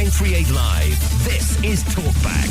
938 Live. This is Talkback.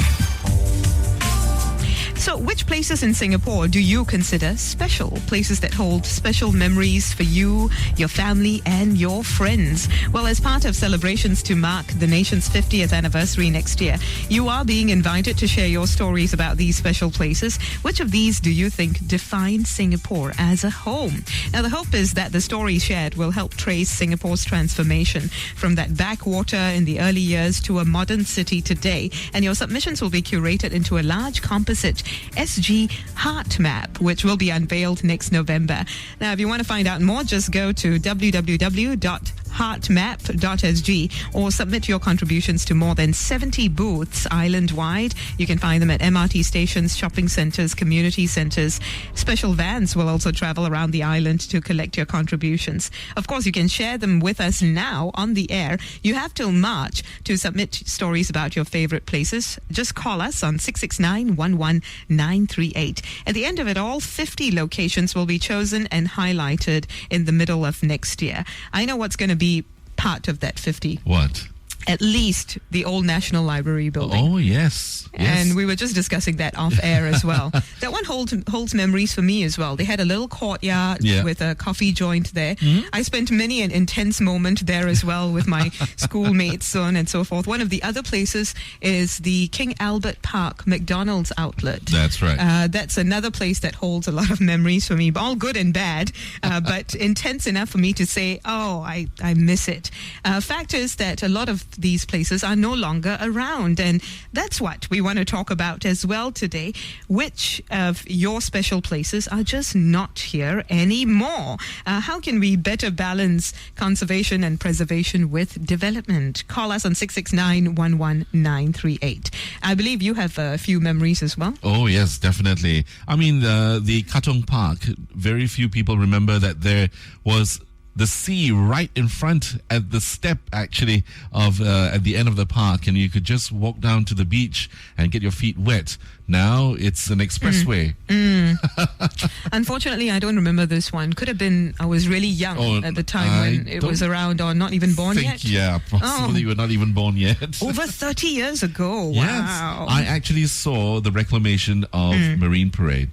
So, which places in Singapore do you consider special? Places that hold special memories for you, your family, and your friends. Well, as part of celebrations to mark the nation's 50th anniversary next year, you are being invited to share your stories about these special places. Which of these do you think define Singapore as a home? Now, the hope is that the stories shared will help trace Singapore's transformation from that backwater in the early years to a modern city today. And your submissions will be curated into a large composite SG Heart Map, which will be unveiled next November. Now, if you want to find out more, just go to www.heartmap.sg or submit your contributions to more than 70 booths island-wide. You can find them at MRT stations, shopping centres, community centres. Special vans will also travel around the island to collect your contributions. Of course, you can share them with us now on the air. You have till March to submit stories about your favourite places. Just call us on 669-11938. At the end of it all, 50 locations will be chosen and highlighted in the middle of next year. I know what's going to be part of that 50. What? At least the old National Library building. Oh, yes. And we were just discussing that off air as well. That one holds memories for me as well. They had a little courtyard with a coffee joint there. Mm-hmm. I spent many an intense moment there as well with my schoolmates, so on and so forth. One of the other places is the King Albert Park McDonald's outlet. That's right. That's another place that holds a lot of memories for me, all good and bad, but intense enough for me to say, oh, I miss it. Fact is that a lot of these places are no longer around, and that's what we want to talk about as well today. Which of your special places are just not here anymore? How can we better balance conservation and preservation with development? Call us on 669-11938. I believe you have a few memories as well. Oh, yes, definitely. I mean, the Katong Park, very few people remember that there was the sea right in front at the step, actually, of at the end of the park, and you could just walk down to the beach and get your feet wet. Now it's an expressway. Unfortunately, I don't remember this one. Could have been I was really young at the time when it was around, or not even born yet. Yeah, possibly you were not even born yet. Over 30 years ago. Wow. Yes, I actually saw the reclamation of Marine Parade.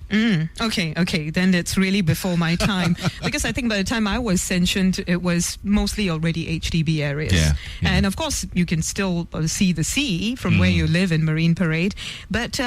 Okay, then it's really before my time. Because I think by the time I was sanctioned, it was mostly already HDB areas. Yeah. And of course, you can still see the sea from where you live in Marine Parade. But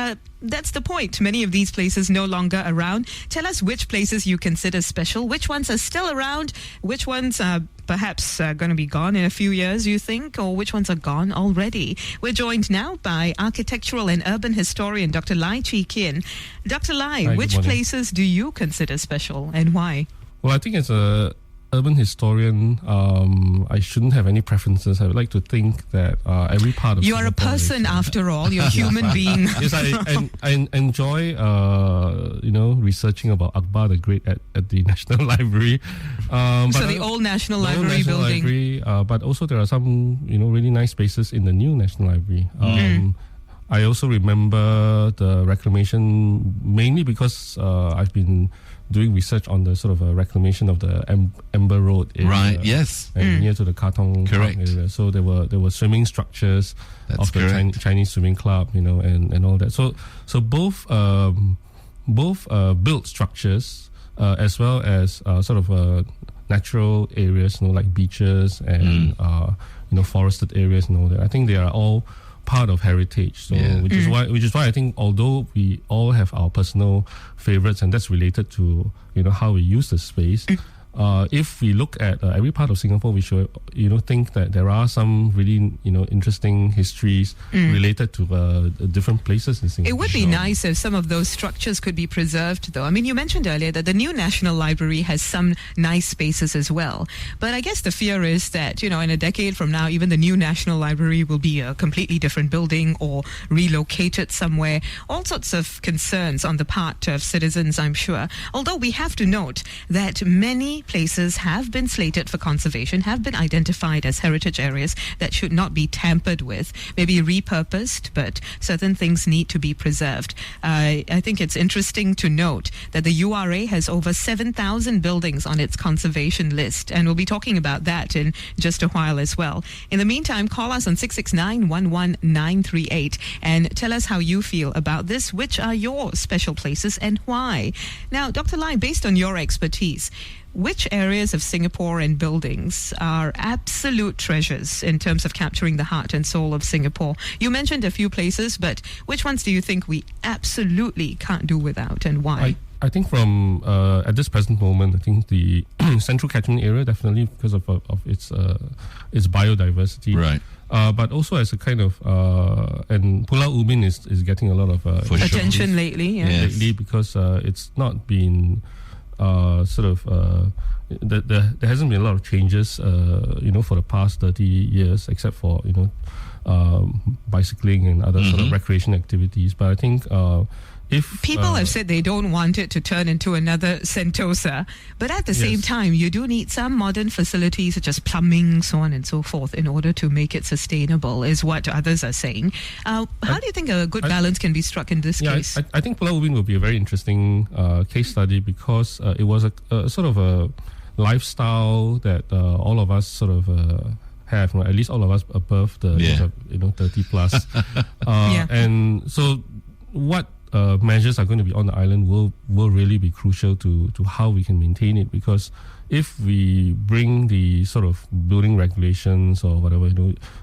that's the point. Many of these places no longer around. Tell us which places you consider special, which ones are still around, which ones are perhaps going to be gone in a few years, you think, or which ones are gone already. We're joined now by architectural and urban historian Dr. Chee Kien. Dr. Lai, Hi, which places do you consider special and why? Well, I think as a urban historian, I shouldn't have any preferences. I would like to think that every part of you are a person after all. You're a human being. Yes, I enjoy researching about Akbar the Great at the National Library. So the old National Library building. But also there are some really nice spaces in the new National Library. I also remember the reclamation mainly because I've been doing research on the sort of reclamation of the Amber Road area. Right, yes. And near to the Katong Park area. So there were swimming structures of the Chinese swimming club, and all that. So both built structures as well as sort of natural areas, like beaches and forested areas and all that. I think they are all part of heritage, so which is why I think although we all have our personal favorites, and that's related to how we use the space, if we look at every part of Singapore, we should think that there are some really interesting histories related to different places in Singapore. It would be nice if some of those structures could be preserved, though. I mean, you mentioned earlier that the new National Library has some nice spaces as well, but I guess the fear is that in a decade from now, even the new National Library will be a completely different building or relocated somewhere. All sorts of concerns on the part of citizens, I'm sure. Although we have to note that many many places have been slated for conservation, have been identified as heritage areas that should not be tampered with, maybe repurposed, but certain things need to be preserved. I think it's interesting to note that the URA has over 7,000 buildings on its conservation list, and we'll be talking about that in just a while as well. In the meantime, call us on 669-11938 and tell us how you feel about this. Which are your special places and why? Now, Dr. Lai, based on your expertise, which areas of Singapore and buildings are absolute treasures in terms of capturing the heart and soul of Singapore? You mentioned a few places, but which ones do you think we absolutely can't do without, and why? I think from at this present moment, I think the central catchment area, definitely because of its biodiversity, Right. But also as a kind of and Pulau Ubin is getting a lot of attention lately. Yeah. Yes. Lately, because it's not been there hasn't been a lot of changes for the past 30 years, except for bicycling and other sort of recreation activities. But I think if people have said they don't want it to turn into another Sentosa, but at the same time, you do need some modern facilities such as plumbing, so on and so forth, in order to make it sustainable, is what others are saying. How do you think a good balance can be struck in this case? I think Pulau Ubin will be a very interesting case study, because it was a sort of a lifestyle that all of us sort of have, at least all of us above the age of 30 plus. And so what measures are going to be on the island will really be crucial to how we can maintain it, because if we bring the sort of building regulations or whatever,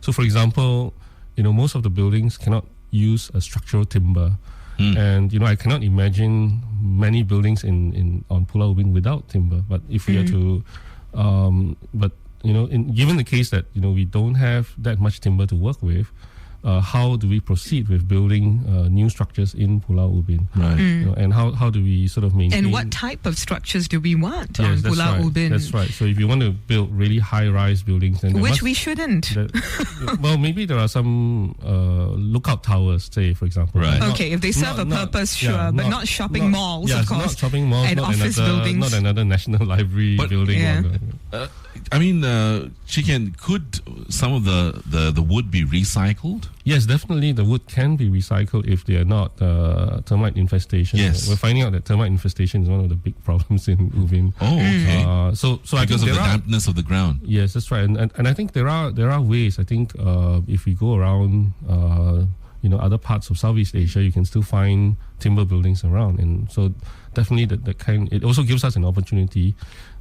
so for example, most of the buildings cannot use a structural timber, and I cannot imagine many buildings on Pulau Ubin without timber. But if we are to given the case that we don't have that much timber to work with, how do we proceed with building new structures in Pulau Ubin? Right. And how do we sort of maintain? And what type of structures do we want on Pulau Ubin? That's right. So if you want to build really high-rise buildings, then we shouldn't. Well, maybe there are some lookout towers, say, for example. Right. Okay, if they serve a purpose, sure, but not shopping malls, of course. Not shopping malls, and office buildings. Not another National Library building. Yeah. Chee, could some of the wood be recycled? Yes, definitely the wood can be recycled if they are not termite infestation. Yes. We're finding out that termite infestation is one of the big problems in Ubin. Oh, okay. So I because think of the dampness of the ground. Yes, that's right. And I think there are ways. I think if we go around other parts of Southeast Asia, you can still find timber buildings around. And so definitely it also gives us an opportunity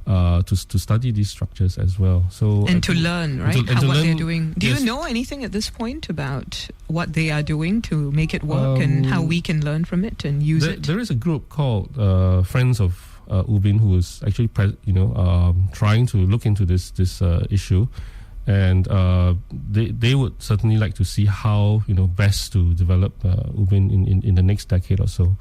to study these structures as well. So and to learn, right? What they're doing. Do yes. you know anything at this point about what they are doing to make it work, and how we can learn from it and use it? There is a group called Friends of Ubin who is actually trying to look into this issue, and they would certainly like to see how best to develop Ubin in the next decade or so.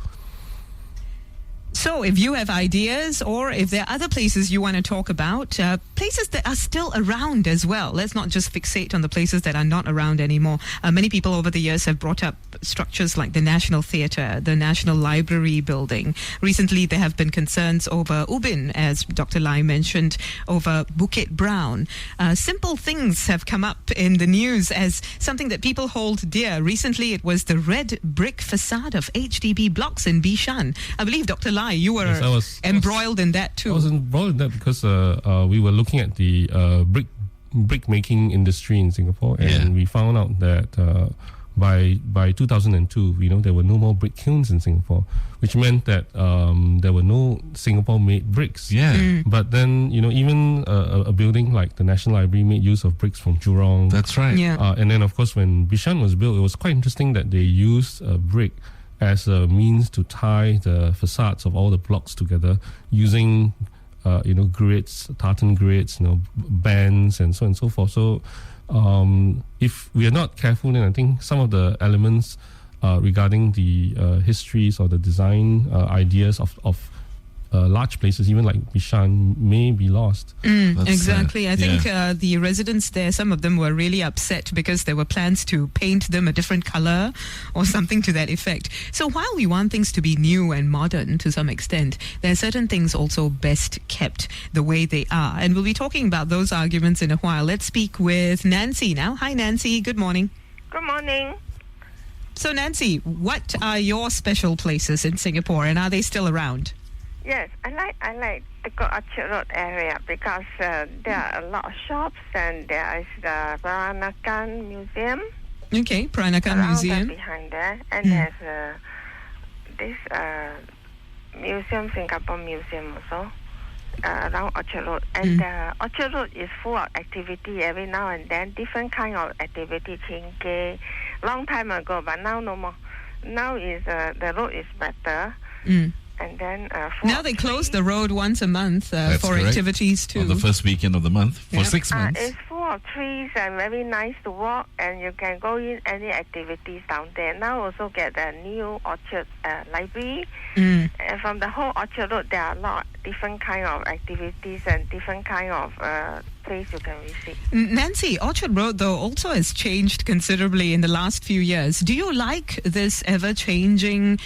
So if you have ideas, or if there are other places you want to talk about, places that are still around as well. Let's not just fixate on the places that are not around anymore. Many people over the years have brought up structures like the National Theatre, the National Library building. Recently, there have been concerns over Ubin, as Dr. Lai mentioned, over Bukit Brown. Simple things have come up in the news as something that people hold dear. Recently, it was the red brick facade of HDB blocks in Bishan. I believe, Dr. Lai, you were embroiled in that too. I was embroiled in that because we were looking at the brick making industry in Singapore, and we found out that by 2002, there were no more brick kilns in Singapore, which meant that there were no Singapore-made bricks. Yeah. But then, even a building like the National Library made use of bricks from Jurong. That's right. Yeah. And then, of course, when Bishan was built, it was quite interesting that they used brick as a means to tie the facades of all the blocks together using, grids, tartan grids, bands, and so on and so forth. So, if we are not careful, then I think some of the elements regarding the histories or the design ideas of large places, even like Bishan, may be lost. Exactly. I think the residents there, some of them were really upset because there were plans to paint them a different color or something to that effect. So while we want things to be new and modern to some extent, there are certain things also best kept the way they are. And we'll be talking about those arguments in a while. Let's speak with Nancy now. Hi, Nancy. Good morning. Good morning. So, Nancy, what are your special places in Singapore, and are they still around? Yes, I like the Orchard Road area because there are a lot of shops and there is the Peranakan Museum. Okay, Peranakan Museum. Behind there, and there's this museum, Singapore Museum also. Around Orchard Road, and Orchard Road is full of activity every now and then, different kind of activity. Chinke, long time ago, but now no more. Now is the road is better, and then now they close the road once a month for correct. Activities too. On the first weekend of the month for 6 months. It's full of trees and very nice to walk, and you can go in any activities down there. Now also get the new Orchard Library, and from the whole Orchard Road there are a lot different kind of activities and different kind of place you can visit. Nancy, Orchard Road though also has changed considerably in the last few years. Do you like this ever-changing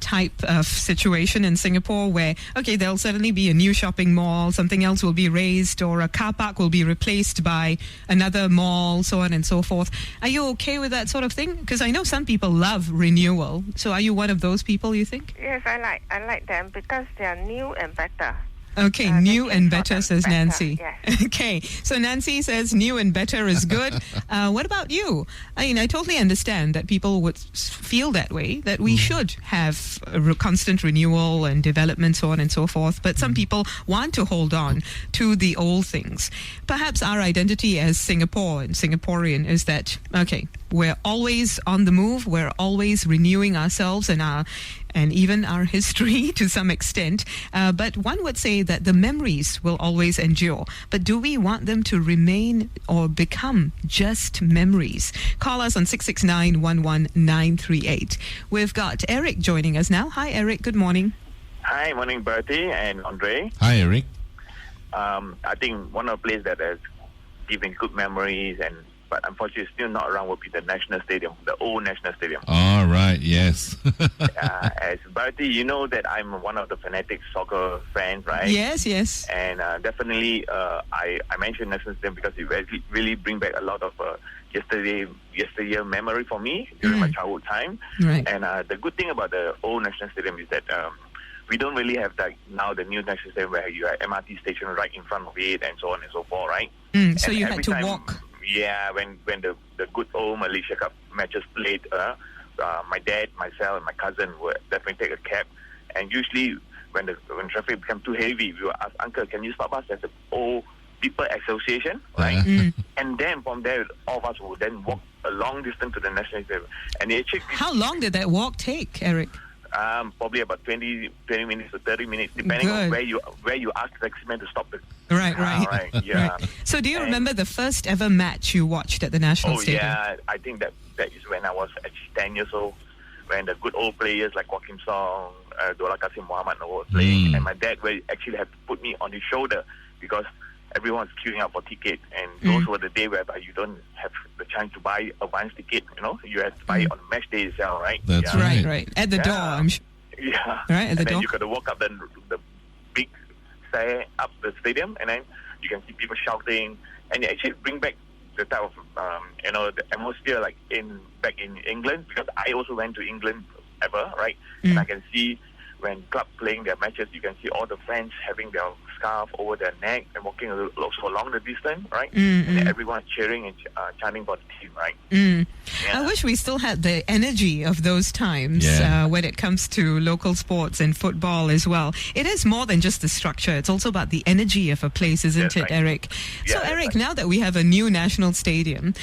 type of situation in Singapore where, okay, there'll suddenly be a new shopping mall, something else will be raised, or a car park will be replaced by another mall, so on and so forth? Are you okay with that sort of thing? Because I know some people love renewal. So are you one of those people, you think? Yes, I like them because they are new and better. Okay, new and better, says better, Nancy. yes. Okay, so Nancy says new and better is good. What about you? I mean, I totally understand that people would feel that way, that we should have a constant renewal and development, so on and so forth. But some people want to hold on to the old things. Perhaps our identity as Singapore and Singaporean is that, okay, we're always on the move. We're always renewing ourselves and even our history to some extent. But one would say that the memories will always endure. But do we want them to remain or become just memories? Call us on 669-11938. We've got Eric joining us now. Hi, Eric. Good morning. Hi, morning, Bertie and Andre. Hi, Eric. I think one of the places that has given good memories but unfortunately still not around would be the National Stadium, the old National Stadium. All right, yes. As Bertie, you know that I'm one of the fanatic soccer fans, right? Yes. And definitely I mentioned National Stadium because it really bring back a lot of yesteryear memory for me during my childhood time. Right. And the good thing about the old National Stadium is that we don't really have now the new National Stadium where you have MRT station right in front of it and so on and so forth, right? So and you had to walk. Yeah, when the good old Malaysia Cup matches played, my dad, myself, and my cousin would definitely take a cab. And usually, when traffic becomes too heavy, we would ask, "Uncle, can you stop us at the old People Association?" Right? And then from there, all of us would then walk a long distance to the National Stadium. And it actually, how long did that walk take, Eric? Probably about 20 minutes to 30 minutes, depending on where you ask the taximan to stop the Right. Yeah. Right. So do you remember the first ever match you watched at the National Stadium? Yeah, I think that is when I was actually 10 years old, when the good old players like Joaquim Song, Dola Kasim Muhammad were playing, and my dad actually had to put me on his shoulder because everyone was queuing up for ticket, and those were the days whereby you don't have the chance to buy advance ticket, you have to buy it on match day itself, right? That's right. At the door, I'm sure. Yeah. Right, at the and then door. you got to walk up the big stair up the stadium, and then you can see people shouting, and it actually bring back the type of the atmosphere like back in England, because I also went to England right? And I can see when club playing their matches, you can see all the fans having their scarf over their neck and walking so along the distance, right? And everyone cheering and chanting for the team, right? Yeah. I wish we still had the energy of those times when it comes to local sports and football as well. It is more than just the structure. It's also about the energy of a place, isn't it, Eric? So, Eric, now that we have a new national stadium,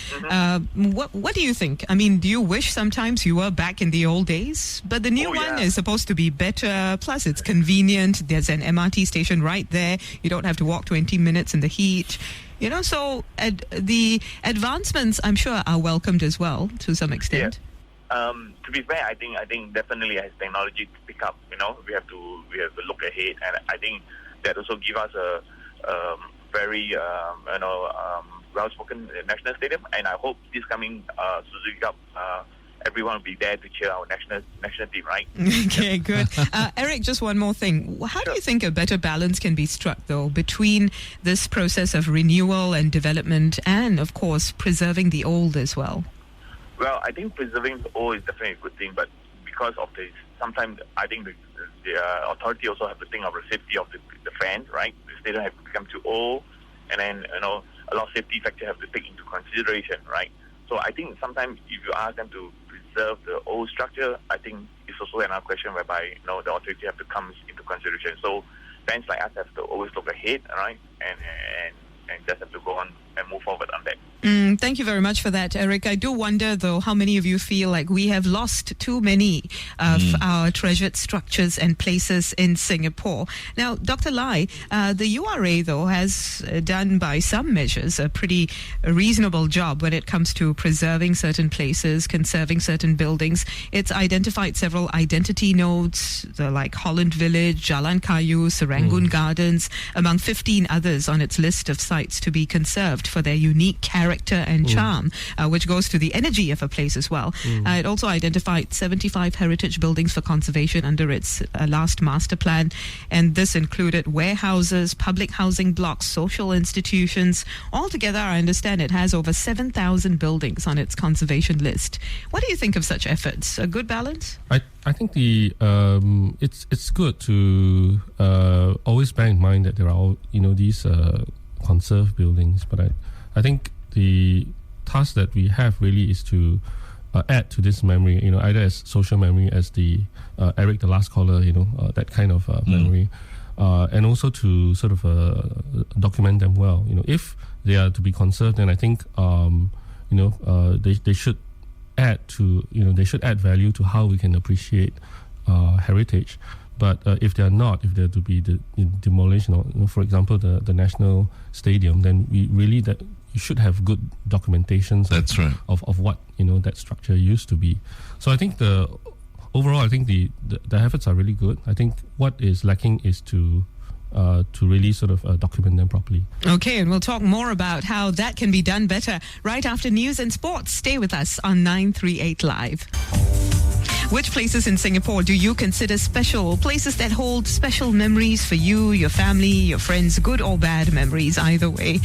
what do you think? I mean, do you wish sometimes you were back in the old days? But the new one is supposed to be better. Plus, it's convenient. There's an MRT station right there. You don't have to walk 20 minutes in the heat. So the advancements, I'm sure, are welcomed as well to some extent. To be fair, I think definitely as technology pick up, we have to look ahead, and I think that also give us a very well-spoken national stadium. And I hope this coming Suzuki Cup, everyone will be there to cheer our national team, right? Okay, good. Eric, just one more thing. How do you think a better balance can be struck, though, between this process of renewal and development and, of course, preserving the old as well? Well, I think preserving the old is definitely a good thing, but because of this, sometimes I think the authority also have to think of the safety of the fans, right? The stadium have to become too old, and then, a lot of safety factors have to take into consideration, right? So I think sometimes if you ask them to preserve the old structure, I think it's also another question whereby the authority have to come into consideration. So fans like us have to always look ahead, right, and just have to go on and move forward on that. Thank you very much for that, Eric. I do wonder, though, how many of you feel like we have lost too many of our treasured structures and places in Singapore. Now, Dr. Lai, the URA, though, has done by some measures a pretty reasonable job when it comes to preserving certain places, conserving certain buildings. It's identified several identity nodes, like Holland Village, Jalan Kayu, Serangoon Gardens, among 15 others on its list of sites to be conserved for their unique character and charm, which goes to the energy of a place as well. It also identified 75 heritage buildings for conservation under its last master plan, and this included warehouses, public housing blocks, social institutions. Altogether, I understand it has over 7,000 buildings on its conservation list. What do you think of such efforts? A good balance? I think it's good to always bear in mind that there are all, these conserve buildings, but I think the task that we have really is to add to this memory, either as social memory, as the Eric, the last caller, that kind of memory, and also to sort of document them well. If they are to be conserved, then I think they should add to they should add value to how we can appreciate heritage. But if they are not, if they're to be demolished, for example, the National Stadium, then we really you should have good documentations. That's right. Of what that structure used to be. So I think overall, I think the efforts are really good. I think what is lacking is to really sort of document them properly. Okay, and we'll talk more about how that can be done better right after news and sports. Stay with us on 938 Live. Which places in Singapore do you consider special? Places that hold special memories for you, your family, your friends, good or bad memories, either way.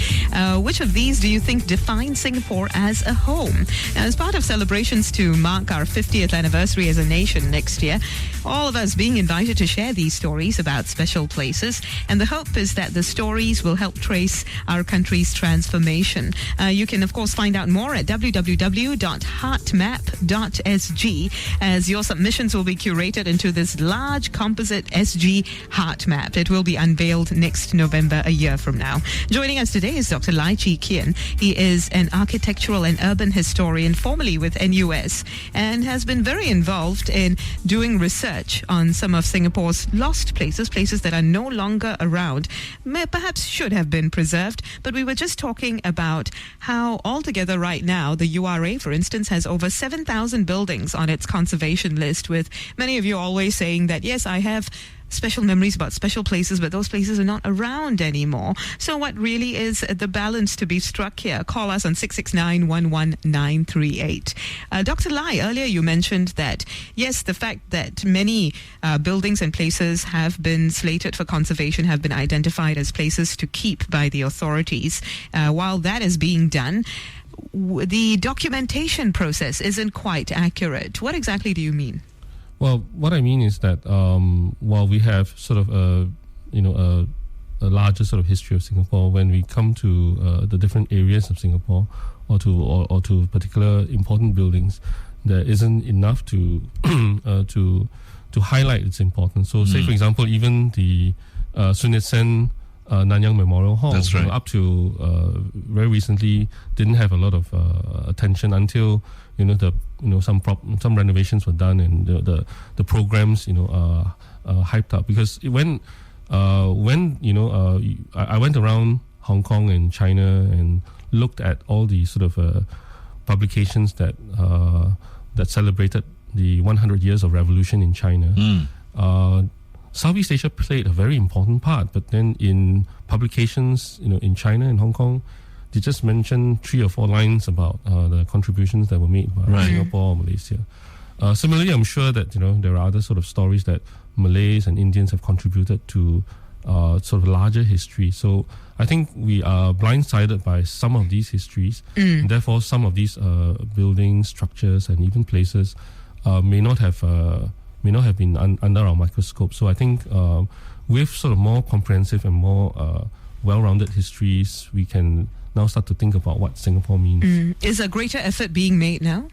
Which of these do you think define Singapore as a home? Now, as part of celebrations to mark our 50th anniversary as a nation next year, all of us being invited to share these stories about special places. And the hope is that the stories will help trace our country's transformation. You can, of course, find out more at www.heartmap.sg as your submissions will be curated into this large composite SG heart map. It will be unveiled next November, a year from now. Joining us today is Dr. Chee Kien. He is an architectural and urban historian, formerly with NUS, and has been very involved in doing research on some of Singapore's lost places that are no longer around, perhaps should have been preserved. But we were just talking about how altogether right now, the URA, for instance, has over 7,000 buildings on its conservation list, with many of you always saying that, yes, I have special memories about special places, but those places are not around anymore. So what really is the balance to be struck here? Call us on 669-11938. Dr. Lai, earlier you mentioned that, yes, the fact that many buildings and places have been slated for conservation, have been identified as places to keep by the authorities. While that is being done, the documentation process isn't quite accurate. What exactly do you mean? Well, what I mean is that while we have sort of a larger sort of history of Singapore, when we come to the different areas of Singapore or to particular important buildings, there isn't enough to highlight its importance. So, say for example, even the Sun Yat-sen Nanyang Memorial Hall, that's right, up to very recently didn't have a lot of attention until some renovations were done and the programs hyped up, because when I went around Hong Kong and China and looked at all the sort of publications that that celebrated the 100 years of revolution in China. Southeast Asia played a very important part, but then in publications, in China and Hong Kong, they just mentioned 3 or 4 lines about the contributions that were made by Singapore or Malaysia. Similarly, I'm sure that there are other sort of stories that Malays and Indians have contributed to sort of larger history. So I think we are blindsided by some of these histories, and therefore some of these buildings, structures, and even places may not have been under our microscope. So I think with sort of more comprehensive and more well-rounded histories, we can now start to think about what Singapore means. Is a greater effort being made now?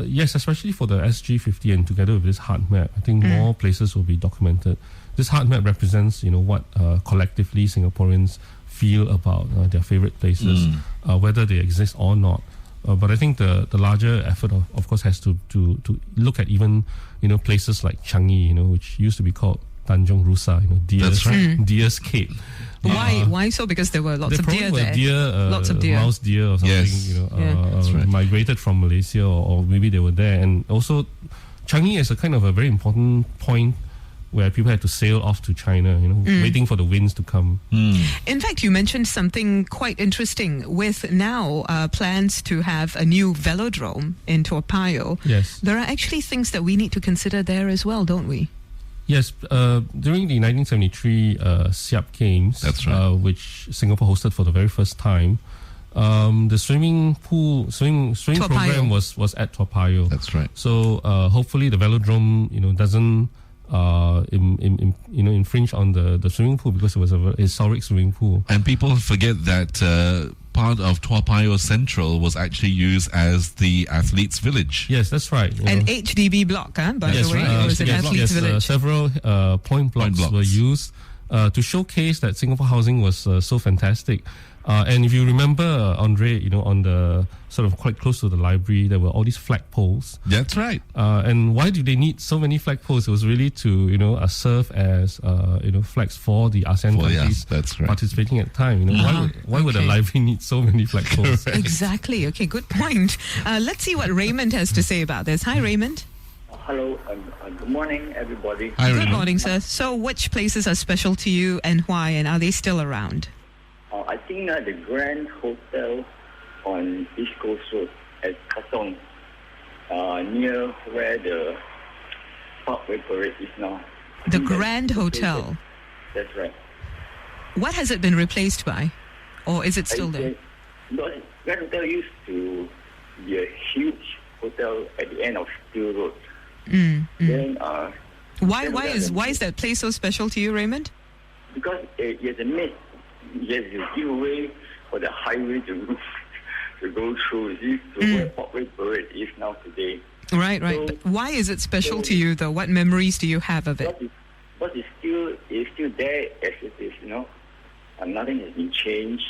Yes, especially for the SG50 and together with this heart map, I think more places will be documented. This heart map represents, what collectively Singaporeans feel about their favorite places, whether they exist or not. But I think the larger effort, of course, has to look at even, places like Changi, which used to be called Tanjong Rusa, Deer's Cape. Why so? Because there were lots of deer there. Lots of deer. Mouse deer or something, migrated from Malaysia or maybe they were there. And also, Changi is a kind of a very important point where people had to sail off to China, waiting for the winds to come. In fact, you mentioned something quite interesting with now plans to have a new velodrome in Toa Payoh. Yes. There are actually things that we need to consider there as well, don't we? Yes, during the 1973 Siap Games, that's right, which Singapore hosted for the very first time, the swimming program was at Toa Payoh. That's right. So hopefully the velodrome, doesn't infringe on the swimming pool, because it was a historic swimming pool. And people forget that part of Toa Payoh Central was actually used as the athletes' village. Yes, that's right. An HDB block, by the way. It was an athletes' village. Several point blocks were used to showcase that Singapore housing was so fantastic. And if you remember, Andre, on the sort of quite close to the library, there were all these flagpoles. That's right. And why do they need so many flagpoles? It was really to serve as flags for the ASEAN countries participating at the time. Why would a library need so many flagpoles? Exactly. Okay, good point. Let's see what Raymond has to say about this. Hi, Raymond. Hello, good morning, everybody. Hi, good Raymond. Morning, sir. So, which places are special to you and why, and are they still around? I think the Grand Hotel on East Coast Road at Katong, near where the Parkway Parade is now. The Grand Hotel? That's right. What has it been replaced by? Or is it still there? The Grand Hotel used to be a huge hotel at the end of Steel Road. Then, why is that place so special to you, Raymond? Because it is a myth. Yes, you give away for the highway to go through. This to where Parkway Parade is now today. Right. So, but why is it special to you, though? What memories do you have of it? But it's still there as it is, and nothing has been changed.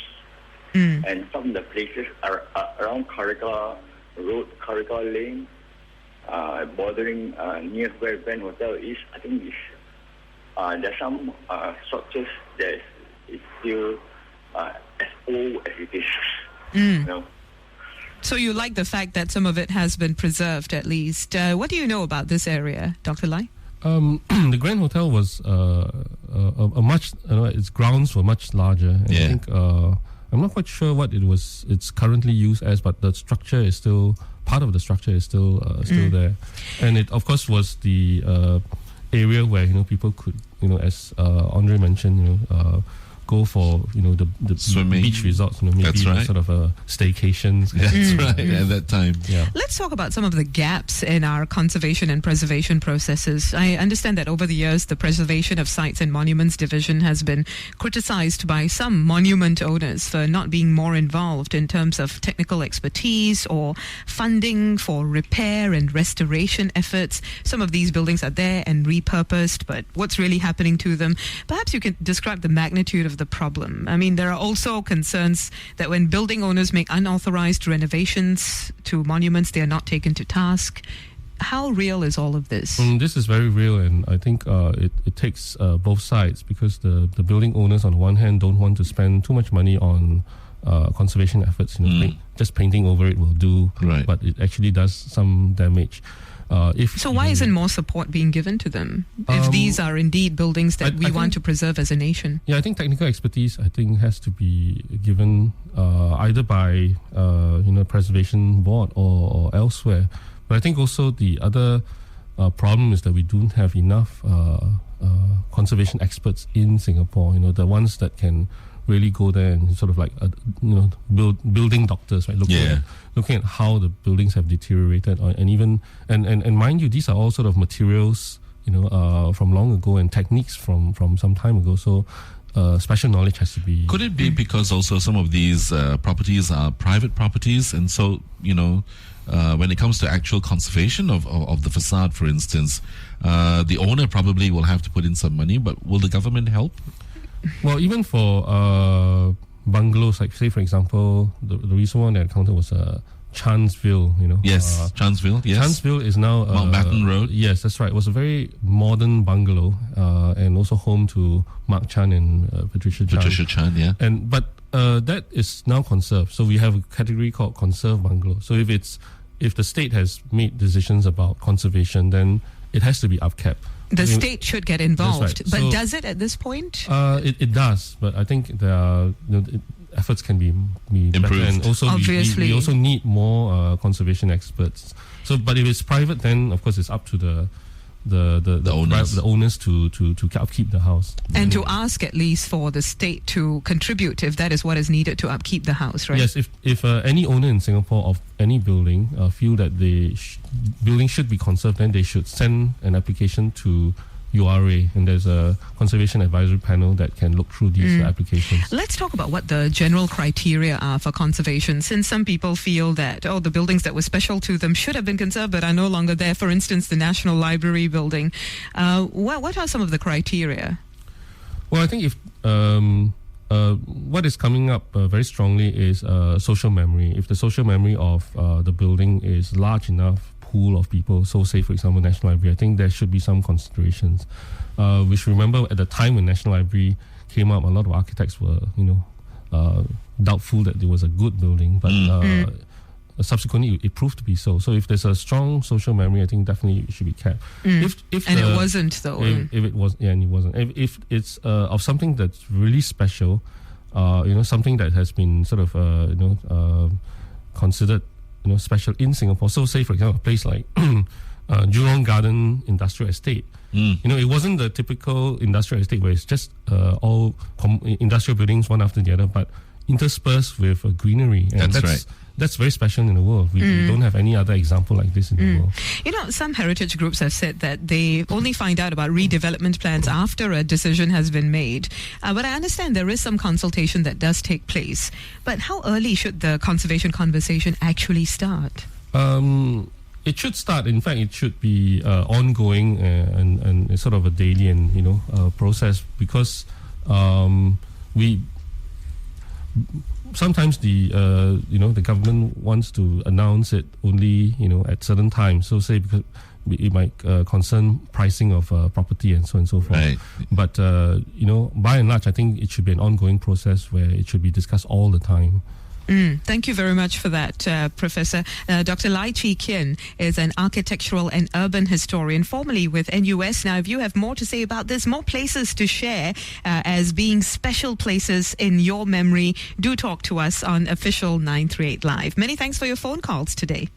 And some of the places are around Karika Road, Karika Lane, bordering near where Grand Hotel is. I think there's some structures that is still as old as it is. So you like the fact that some of it has been preserved, at least. What do you know about this area, Dr. Lai? The Grand Hotel was a much, its grounds were much larger. And I think I'm not quite sure what it's currently used as, but the structure is still, part of the structure is still there. And it, of course, was the area where, people could, as Andre mentioned, go for the swimming, beach resorts, maybe sort of a staycations. That's right. At that time. Yeah. Let's talk about some of the gaps in our conservation and preservation processes. I understand that over the years, the Preservation of Sites and Monuments Division has been criticized by some monument owners for not being more involved in terms of technical expertise or funding for repair and restoration efforts. Some of these buildings are there and repurposed, but what's really happening to them? Perhaps you can describe the magnitude of the problem. I mean, there are also concerns that when building owners make unauthorized renovations to monuments, they are not taken to task. How real is all of this? This is very real, and I think it takes both sides, because the building owners on the one hand don't want to spend too much money on conservation efforts. Just painting over it will do, Right. but it actually does some damage. So why isn't more support being given to them if these are indeed buildings that we want to preserve as a nation? Yeah, I think technical expertise has to be given either by preservation board or elsewhere. But I think also the other problem is that we don't have enough conservation experts in Singapore. The ones that can really go there and sort of like building doctors, right? Looking at how the buildings have deteriorated, and mind you, these are all sort of materials from long ago and techniques from some time ago. So special knowledge has to be. Could it be because also some of these properties are private properties, and so when it comes to actual conservation of the facade, for instance, the owner probably will have to put in some money, but will the government help? Well, even for bungalows, like say for example, the recent one that I encountered was Chanceville. Yes, Chanceville. Yes, Chanceville is now Mountbatten Road. Yes, that's right. It was a very modern bungalow, and also home to Mark Chan and Patricia Chan. Yeah. But that is now conserved. So we have a category called conserve bungalow. So if the state has made decisions about conservation, then it has to be upkept. The state should get involved, right. But So, does it at this point? It does, but I think there are efforts can be Improved. better, and also Obviously. we also need more conservation experts. So, but if it's private, then of course it's up to the owners to upkeep the house And to ask at least for the state to contribute if that is what is needed to upkeep the house, right? Yes, if any owner in Singapore of any building feel that the building should be conserved, then they should send an application to URA, and there's a conservation advisory panel that can look through these applications. Let's talk about what the general criteria are for conservation, since some people feel that, the buildings that were special to them should have been conserved but are no longer there. For instance, the National Library building. What are some of the criteria? Well, I think if what is coming up very strongly is social memory. If the social memory of the building is large enough pool of people, so say for example National Library, I think there should be some considerations. We should remember at the time when National Library came up, a lot of architects were doubtful that it was a good building, but subsequently it proved to be so. So if there's a strong social memory, I think definitely it should be kept. If it wasn't though. If it was, and it wasn't. If it's of something that's really special, something that has been sort of considered special in Singapore. So say for example a place like Jurong Garden Industrial Estate. It wasn't the typical industrial estate where it's just all industrial buildings one after the other, but interspersed with greenery. And That's right. That's very special in the world. We don't have any other example like this in the world. Some heritage groups have said that they only find out about redevelopment plans after a decision has been made. But I understand there is some consultation that does take place. But how early should the conservation conversation actually start? It should start. In fact, it should be ongoing and sort of a daily and process, because we. Sometimes the government wants to announce it only at certain times. So say because it might concern pricing of property and so on and so forth. Right. But by and large, I think it should be an ongoing process where it should be discussed all the time. Thank you very much for that, Professor. Dr. Chee Kien is an architectural and urban historian, formerly with NUS. Now, if you have more to say about this, more places to share as being special places in your memory, do talk to us on Official 938 Live. Many thanks for your phone calls today.